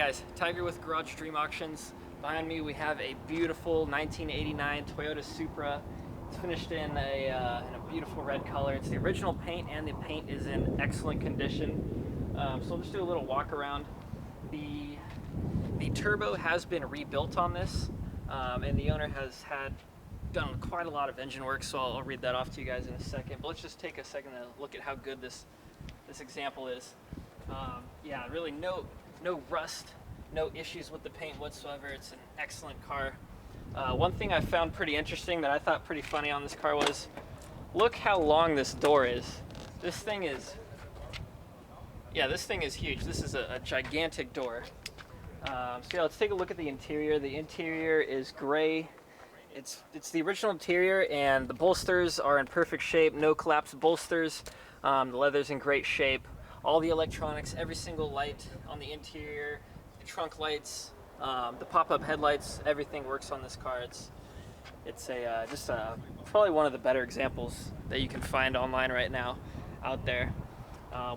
guys, Tiger with Garage Dream Auctions. Behind me we have a beautiful 1989 Toyota Supra. It's finished in a beautiful red color. It's the original paint and the paint is in excellent condition. So we'll just do a little walk around. The turbo has been rebuilt on this and the owner has done quite a lot of engine work, so I'll read that off to you guys in a second. But let's just take a second to look at how good this example is. Yeah, really no rust, no issues with the paint whatsoever. It's an excellent car. One thing I found pretty interesting that I thought pretty funny on this car was, look how long this door is. This thing is huge. This is a gigantic door. So yeah, let's take a look at the interior. The interior is gray. It's the original interior, and the bolsters are in perfect shape. No collapsed bolsters. The leather's in great shape. All the electronics, every single light on the interior, the trunk lights, the pop-up headlights, everything works on this car. It's probably one of the better examples that you can find online right now out there.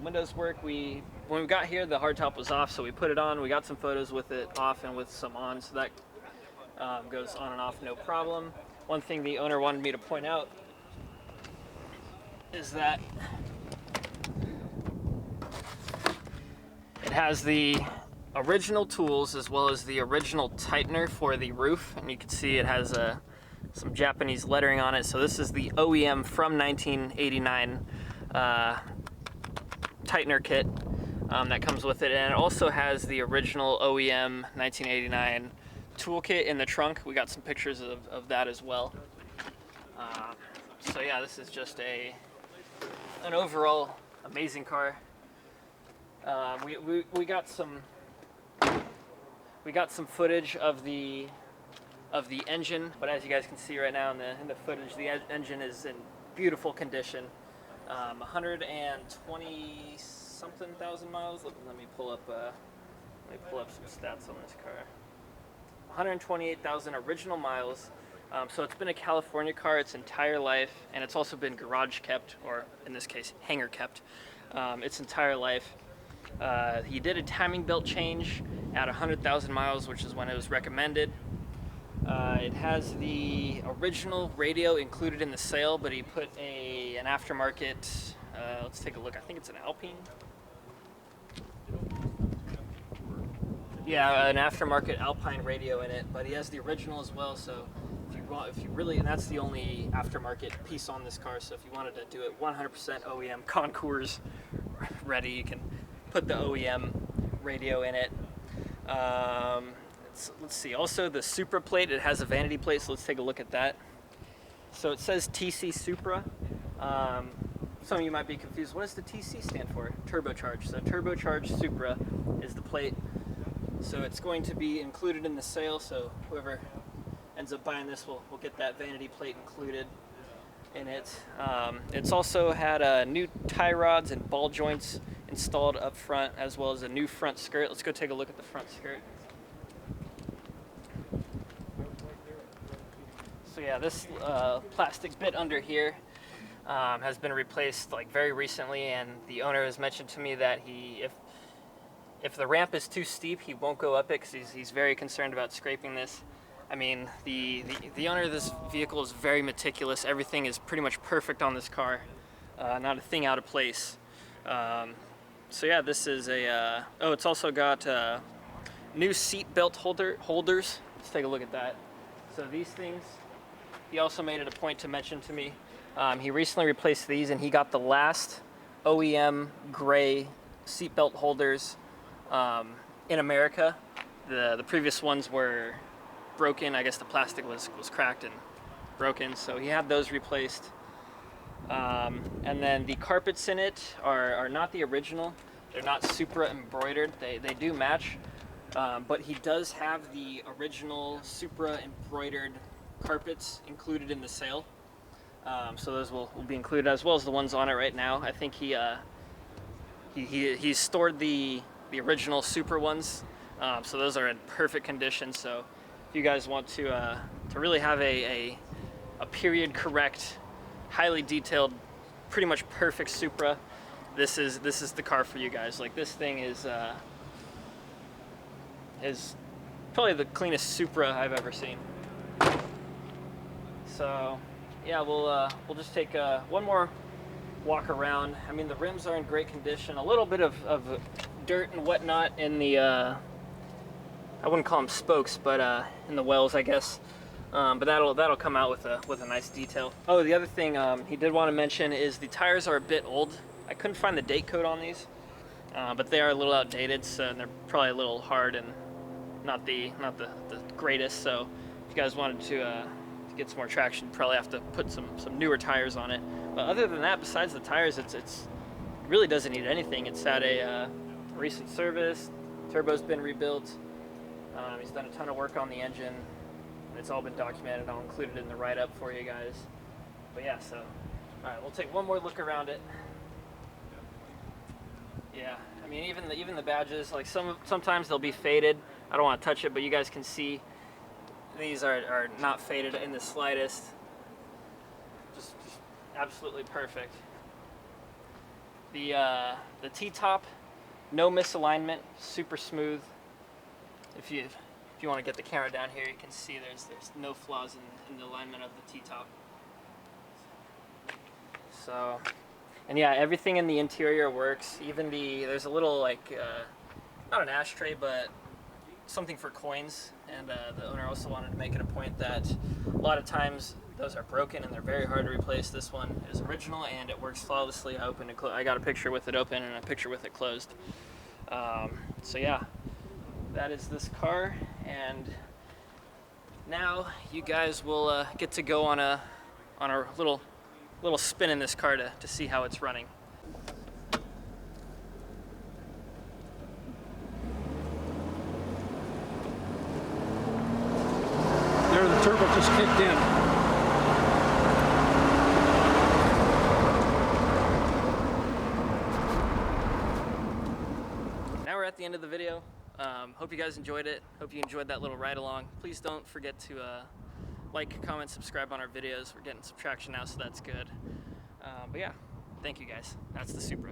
Windows work. When we got here, the hardtop was off, so we put it on. We got some photos with it off and with some on, so that goes on and off no problem. One thing the owner wanted me to point out is that it has the original tools as well as the original tightener for the roof, and you can see it has some Japanese lettering on it. So this is the OEM from 1989 tightener kit that comes with it, and it also has the original OEM 1989 toolkit in the trunk. We got some pictures of that as well. So yeah, this is just an overall amazing car. We got some footage of the engine, but as you guys can see right now in the footage, the engine is in beautiful condition. 120 something thousand miles. Let me pull up some stats on this car. 128,000 original miles. So it's been a California car its entire life, and it's also been garage kept, or in this case, hangar kept, its entire life. He did a timing belt change at 100,000 miles, which is when it was recommended. It has the original radio included in the sale, but he put an aftermarket, let's take a look, I think it's an Alpine. Yeah, an aftermarket Alpine radio in it, but he has the original as well, so if you really, and that's the only aftermarket piece on this car, so if you wanted to do it 100% OEM concours ready, you can put the OEM radio in it. Let's see, also the Supra plate, it has a vanity plate, so let's take a look at that. So it says TC Supra. Some of you might be confused, what does the TC stand for? Turbocharged. So turbocharged Supra is the plate. So it's going to be included in the sale, so whoever ends up buying this will get that vanity plate included in it. It's also had new tie rods and ball joints installed up front, as well as a new front skirt. Let's go take a look at the front skirt. So yeah, this plastic bit under here has been replaced like very recently, and the owner has mentioned to me that if the ramp is too steep, he won't go up it because he's very concerned about scraping this. I mean, the owner of this vehicle is very meticulous. Everything is pretty much perfect on this car. Not a thing out of place. So yeah, this is it's also got new seat belt holders. Let's take a look at that. So these things, he also made it a point to mention to me. He recently replaced these, and he got the last OEM gray seat belt holders in America. The previous ones were broken. I guess the plastic was cracked and broken, so he had those replaced. And then the carpets in it are not the original. They're not Supra embroidered. They do match, but he does have the original Supra embroidered carpets included in the sale. So those will be included, as well as the ones on it right now. I think he stored the original Supra ones, so those are in perfect condition. So if you guys want to really have a period correct, highly detailed, pretty much perfect Supra, this is the car for you guys. Like, this thing is is probably the cleanest Supra I've ever seen. So yeah, we'll just take one more walk around. I mean, the rims are in great condition. A little bit of dirt and whatnot in the I wouldn't call them spokes, but in the wells, I guess. But that'll come out with a nice detail. Oh, the other thing he did want to mention is the tires are a bit old. I couldn't find the date code on these, but they are a little outdated, so they're probably a little hard and not the greatest. So if you guys wanted to get some more traction, probably have to put some newer tires on it. But other than that, besides the tires, it really doesn't need anything. It's had a recent service. Turbo's been rebuilt. He's done a ton of work on the engine. It's all been documented. I'll include it in the write-up for you guys. But yeah, so all right, we'll take one more look around it. Yeah, I mean, even the badges, like sometimes they'll be faded. I don't want to touch it, but you guys can see these are not faded in the slightest. Just absolutely perfect. The T-top, no misalignment, super smooth. If you want to get the camera down here, you can see there's no flaws in the alignment of the T-top. So, and yeah, everything in the interior works. Even there's a little like not an ashtray, but something for coins. And the owner also wanted to make it a point that a lot of times those are broken and they're very hard to replace. This one is original and it works flawlessly. I got a picture with it open and a picture with it closed. So yeah, that is this car, and now you guys will get to go on a little spin in this car to see how it's running. There, the turbo just kicked in. Now we're at the end of the video. Hope you guys enjoyed it. Hope you enjoyed that little ride along. Please don't forget to like, comment, subscribe on our videos. We're getting some traction now, so that's good. But yeah, thank you guys. That's the Supra.